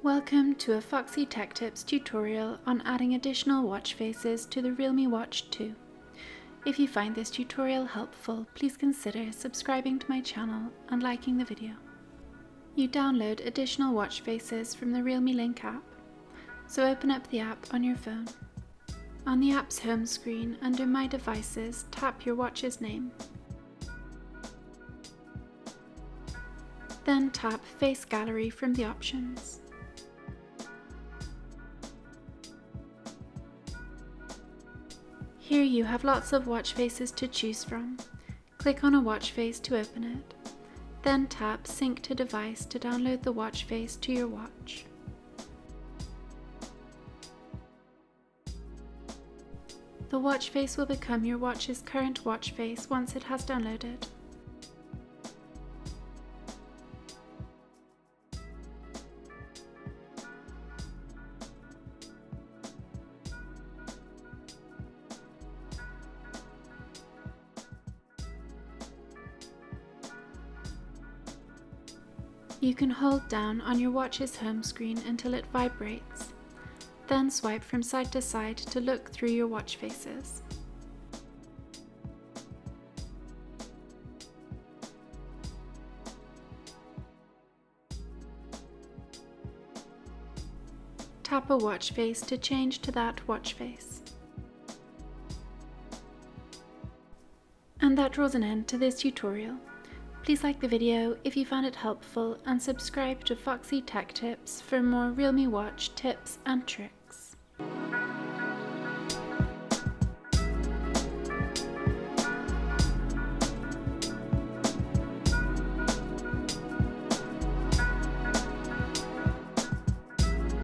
Welcome to a Foxy Tech Tips tutorial on adding additional watch faces to the Realme Watch 2. If you find this tutorial helpful, please consider subscribing to my channel and liking the video. You download additional watch faces from the Realme Link app, so open up the app on your phone. On the app's home screen, under My Devices, tap your watch's name. Then tap Face Gallery from the options. Here you have lots of watch faces to choose from. Click on a watch face to open it. Then tap Sync to Device to download the watch face to your watch. The watch face will become your watch's current watch face once it has downloaded. You can hold down on your watch's home screen until it vibrates, then swipe from side to side to look through your watch faces. Tap a watch face to change to that watch face. And that draws an end to this tutorial. Please like the video if you found it helpful and subscribe to Foxy Tech Tips for more Realme Watch tips and tricks.